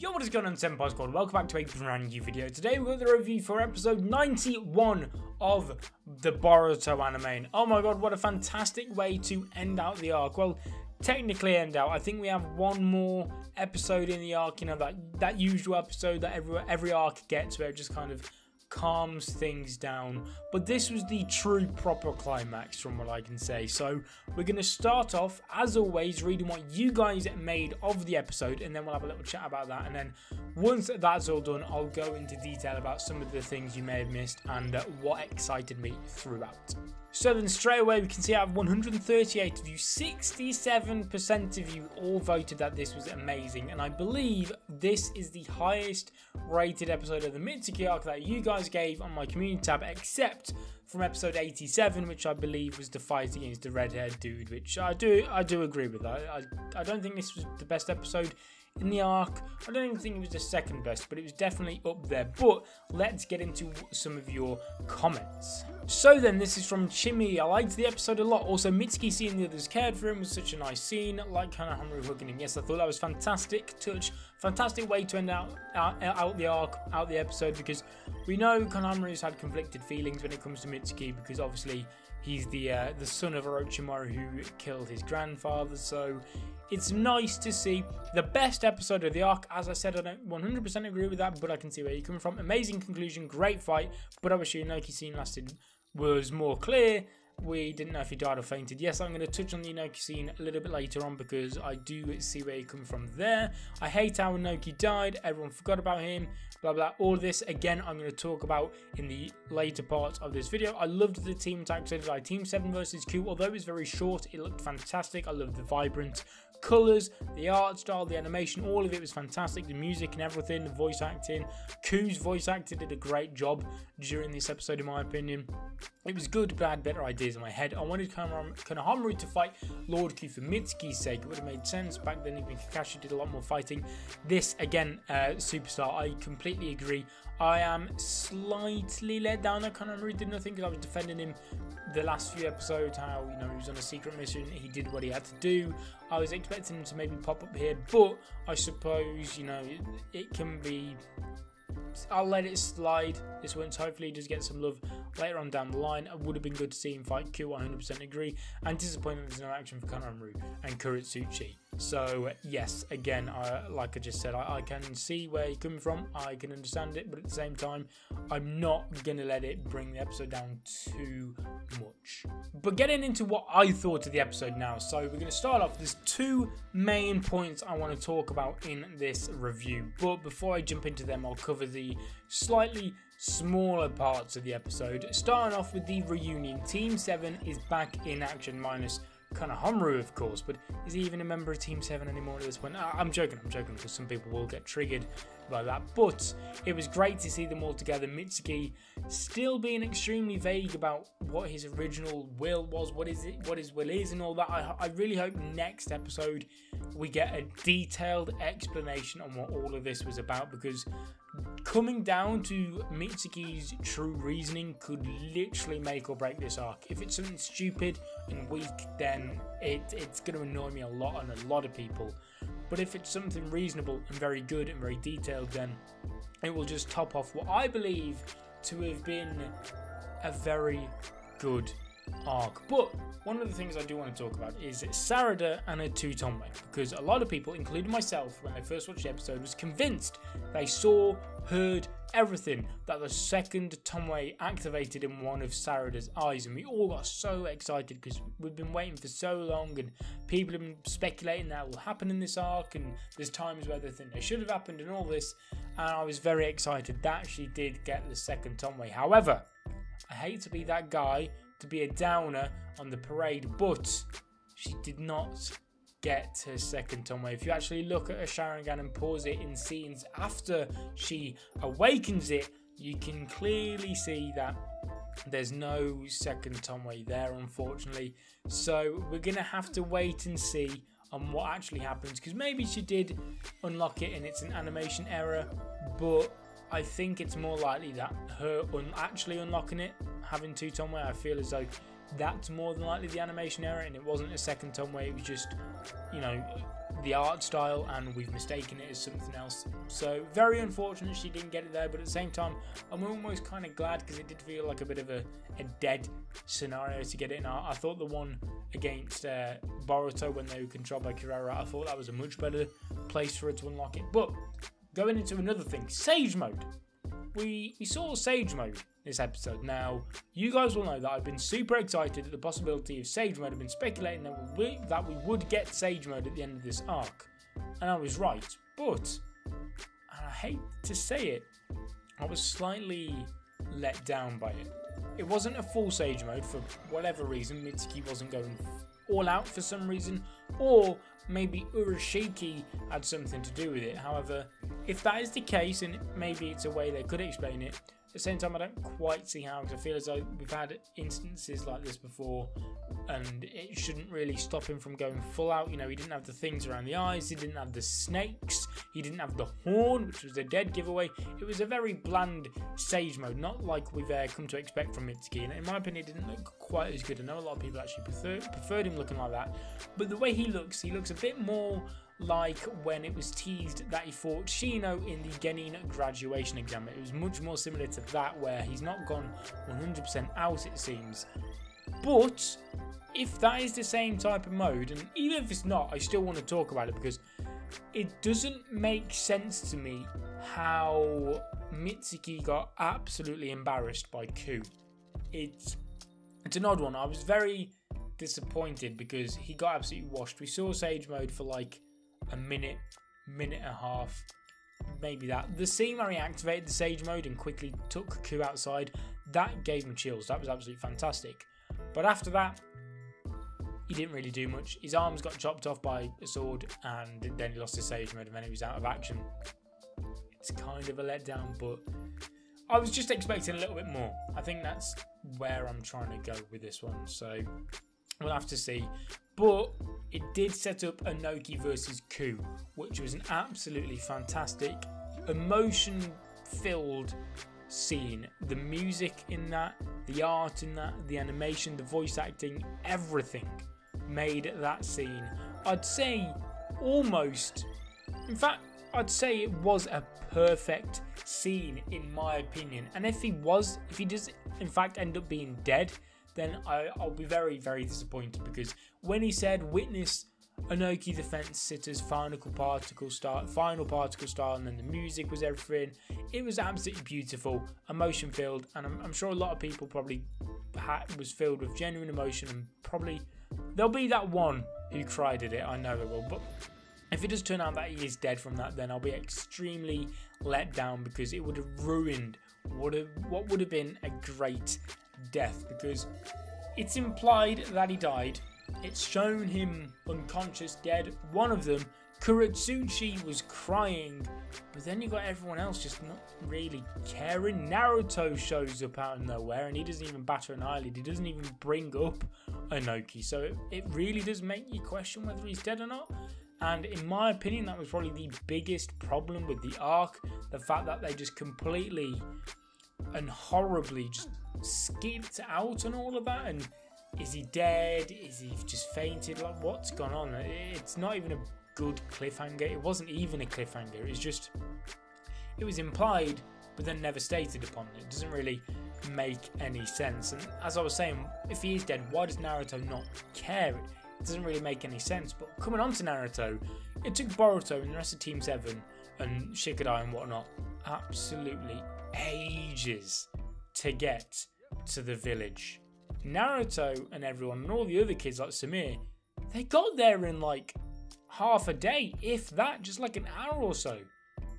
Yo, what is going on, Senpai Squad? Welcome back to a brand new video. Today we've got the review for episode 91 of the Boruto anime. And oh my god, what a fantastic way to end out the arc. Well, technically end out. I think we have one more episode in the arc, you know, that usual episode that every arc gets, where it just kind of calms things down, but this was the true proper climax from what I can say. So we're going to start off as always reading what you guys made of the episode, and then we'll have a little chat about that, and then once that's all done I'll go into detail about some of the things you may have missed and what excited me throughout. So then straight away we can see out of 138 of you, 67% of you all voted that this was amazing, and I believe this is the highest rated episode of the Mitsuki arc that you guys gave on my community tab, except from episode 87, which I believe was the fight against the red-haired dude, which I do agree with that. I don't think this was the best episode in the arc. I don't even think it was the second best, but it was definitely up there. But let's get into some of your comments. So then, this is from Chimmy. I liked the episode a lot. Also, Mitsuki seeing the others cared for him was such a nice scene. Like Kanaharu hugging him. Yes, I thought that was fantastic touch. Fantastic way to end out the arc, out the episode, because we know Kanaharu's had conflicted feelings when it comes to Mitsuki, because obviously he's the son of Orochimaru who killed his grandfather. So it's nice to see the best episode of the arc. As I said, I don't 100% agree with that, but I can see where you're coming from. Amazing conclusion, great fight, but obviously Inoki scene was more clear. We didn't know if he died or fainted. Yes, I'm going to touch on the Inoki scene a little bit later on, because I do see where you're coming from there. I hate how Inoki died. Everyone forgot about him. Blah, blah. All this, again, I'm going to talk about in the later parts of this video. I loved the team attack, so did I. Team 7 versus Q. Although it was very short, it looked fantastic. I loved the vibrant colours, the art style, the animation, all of it was fantastic. The music and everything, the voice acting. Q's voice actor did a great job during this episode, in my opinion. It was good, but I had better ideas in my head. I wanted Kanaharu to fight Lord Q for Mitsuki's sake. It would have made sense. Back then, even Kakashi did a lot more fighting. This, again, superstar, I completely agree. I am slightly let down that Kanaharu did nothing, because I was defending him the last few episodes, how, you know, he was on a secret mission, he did what he had to do. I was expecting him to maybe pop up here, but I suppose, you know, it can be. I'll let it slide this once. Hopefully he does get some love later on down the line. It would have been good to see him fight Q, I 100% agree. And disappointed there's no action for Kanaharu and Kuritsuchi. So yes, again, like I just said, I can see where you're coming from. I can understand it, but at the same time, I'm not going to let it bring the episode down too much. But getting into what I thought of the episode now. So we're going to start off. There's two main points I want to talk about in this review. But before I jump into them, I'll cover the slightly smaller parts of the episode. Starting off with the reunion. Team 7 is back in action, minus Kanaharu, of course, but is he even a member of Team 7 anymore at this point? I'm joking, because some people will get triggered by that, but it was great to see them all together. Mitsuki still being extremely vague about what his original will was, what his will is, and all that. I really hope next episode we get a detailed explanation on what all of this was about, because coming down to Mitsuki's true reasoning could literally make or break this arc. If it's something stupid and weak, then it's going to annoy me a lot and a lot of people. But if it's something reasonable and very good and very detailed, then it will just top off what I believe to have been a very good arc. But one of the things I do want to talk about is Sarada and her two Tomei, because a lot of people, including myself, when they first watched the episode, was convinced they saw, heard everything, that the second Tomei activated in one of Sarada's eyes, and we all got so excited because we've been waiting for so long, and people have been speculating that will happen in this arc, and there's times where they think they should have happened and all this, and I was very excited that she did get the second Tomei. However, I hate to be that guy, to be a downer on the parade, but she did not get her second Tomei. If you actually look at her Sharingan and pause it in scenes after she awakens it, you can clearly see that there's no second Tomei there, unfortunately. So we're going to have to wait and see on what actually happens, because maybe she did unlock it and it's an animation error, but I think it's more likely that her actually unlocking it, having two Tomei, I feel as though that's more than likely the animation error, and it wasn't a second Tomei, it was just, you know, the art style and we've mistaken it as something else. So very unfortunate she didn't get it there, but at the same time I'm almost kind of glad because it did feel like a bit of a dead scenario to get it in. I thought the one against Boruto when they were controlled by Kirara, I thought that was a much better place for her to unlock it. But going into another thing, Sage Mode. We saw Sage Mode this episode. Now, you guys will know that I've been super excited at the possibility of Sage Mode. I've been speculating that we would get Sage Mode at the end of this arc. And I was right. But, and I hate to say it, I was slightly let down by it. It wasn't a full Sage Mode for whatever reason. Mitsuki wasn't going all out for some reason. Or maybe Urashiki had something to do with it. However, if that is the case, and maybe it's a way they could explain it, at the same time I don't quite see how, because I feel as though we've had instances like this before and it shouldn't really stop him from going full out. You know, he didn't have the things around the eyes, he didn't have the snakes, he didn't have the horn, which was a dead giveaway. It was a very bland Sage Mode, not like we've come to expect from Mitsuki, and in my opinion it didn't look quite as good. I know a lot of people actually preferred him looking like that, but the way he looks a bit more like when it was teased that he fought Shino in the Genin graduation exam. It was much more similar to that, where he's not gone 100% out, it seems. But if that is the same type of mode, and even if it's not, I still want to talk about it because it doesn't make sense to me how Mitsuki got absolutely embarrassed by Ku. It's an odd one. I was very disappointed because he got absolutely washed. We saw Sage Mode for like a minute and a half, maybe that. The scene where he activated the Sage Mode and quickly took Ku outside, that gave him chills. That was absolutely fantastic. But after that, he didn't really do much. His arms got chopped off by a sword and then he lost his Sage Mode and then he was out of action. It's kind of a letdown, but I was just expecting a little bit more. I think that's where I'm trying to go with this one, so we'll have to see. But it did set up Inoki versus Ku, which was an absolutely fantastic, emotion-filled scene. The music in that, the art in that, the animation, the voice acting, everything made that scene, I'd say, almost, in fact, I'd say it was a perfect scene in my opinion. And if he does in fact end up being dead, then I'll be very, very disappointed, because when he said witness Inoki the Fence Sitter's final particle star, and then the music was everything, it was absolutely beautiful, emotion filled, and I'm sure a lot of people probably was filled with genuine emotion, and probably there'll be that one who cried at it, I know there will. But if it does turn out that he is dead from that, then I'll be extremely let down, because it would have ruined what would have been a great death, because it's implied that he died, it's shown him unconscious, dead. One of them, Kuratsuchi, was crying, but then you got everyone else just not really caring. Naruto shows up out of nowhere and he doesn't even batter an eyelid, he doesn't even bring up Inoki, so it really does make you question whether he's dead or not. And in my opinion, that was probably the biggest problem with the arc, the fact that they just completely and horribly just skipped out on all of that. And is he dead? Is he just fainted? Like, what's gone on? It's not even a good cliffhanger. It wasn't even a cliffhanger. It was implied, but then never stated upon. It doesn't really make any sense. And as I was saying, if he is dead, why does Naruto not care? It doesn't really make any sense. But coming on to Naruto, it took Boruto and the rest of Team 7 and Shikadai and whatnot absolutely ages to get to the village. Naruto and everyone and all the other kids like Samir, they got there in like half a day, if that, just like an hour or so.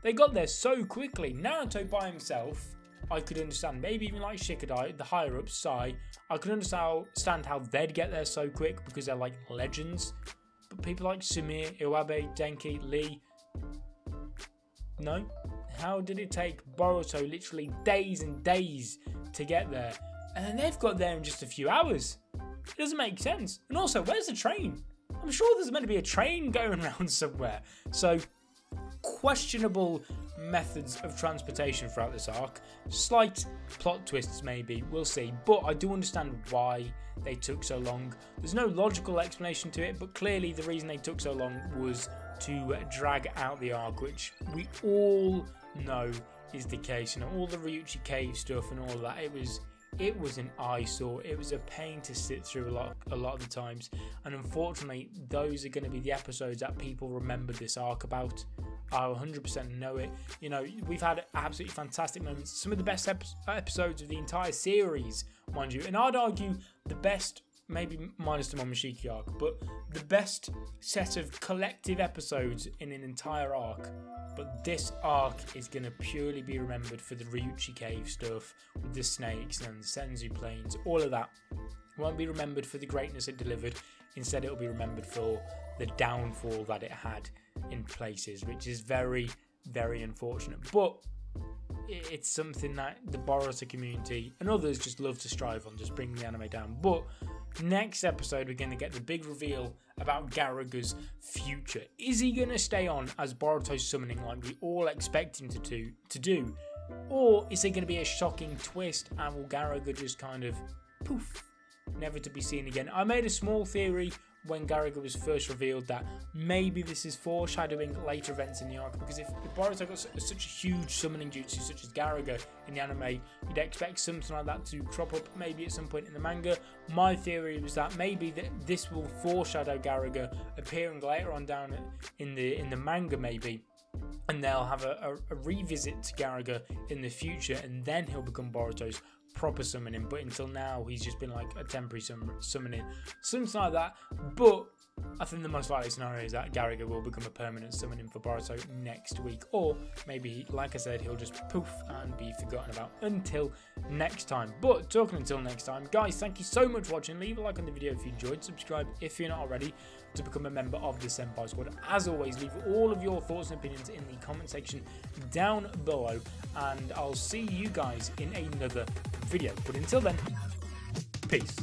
They got there so quickly. Naruto by himself, I could understand. Maybe even like Shikadai, the higher ups, Sai, I could understand how they'd get there so quick because they're like legends. But people like Samir, Iwabe, Denki, Lee, no. How did it take Boruto literally days and days to get there? And then they've got there in just a few hours. It doesn't make sense. And also, where's the train? I'm sure there's meant to be a train going around somewhere. So, questionable methods of transportation throughout this arc. Slight plot twists maybe, we'll see. But I do understand why they took so long. There's no logical explanation to it, but clearly the reason they took so long was to drag out the arc, which we all know is the case. You know, all the Ryuchi Cave stuff and all of that, it was an eyesore. It was a pain to sit through a lot of the times, and unfortunately those are going to be the episodes that people remember this arc about. I 100% know it. You know, we've had absolutely fantastic moments, some of the best episodes of the entire series, mind you, and I'd argue the best, maybe minus the Momoshiki arc, but the best set of collective episodes in an entire arc. But this arc is going to purely be remembered for the Ryuchi Cave stuff with the snakes and the Senzu plains, all of that. Won't be remembered for the greatness it delivered. Instead, it'll be remembered for the downfall that it had in places, which is very, very unfortunate. But it's something that the Boruto community and others just love to strive on, just bringing the anime down. But next episode, we're going to get the big reveal about Garuga's future. Is he going to stay on as Boruto's summoning like we all expect him to do? Or is there going to be a shocking twist and will Garuga just kind of poof, never to be seen again? I made a small theory when Garuga was first revealed that maybe this is foreshadowing later events in the arc, because if Boruto got such a huge summoning jutsu such as Garuga in the anime, you'd expect something like that to crop up maybe at some point in the manga. My theory was that maybe this will foreshadow Garuga appearing later on down in the manga maybe, and they'll have a revisit to Garuga in the future, and then he'll become Boruto's proper summoning. But until now, he's just been like a temporary summoning, something like that. But I think the most likely scenario is that Garuga will become a permanent summoning for Boruto next week, or maybe, like I said, he'll just poof and be forgotten about until next time. But talking until next time, guys, thank you so much for watching. Leave a like on the video if you enjoyed, subscribe if you're not already to become a member of the Senpai Squad. As always, leave all of your thoughts and opinions in the comment section down below, and I'll see you guys in another video. But until then, peace.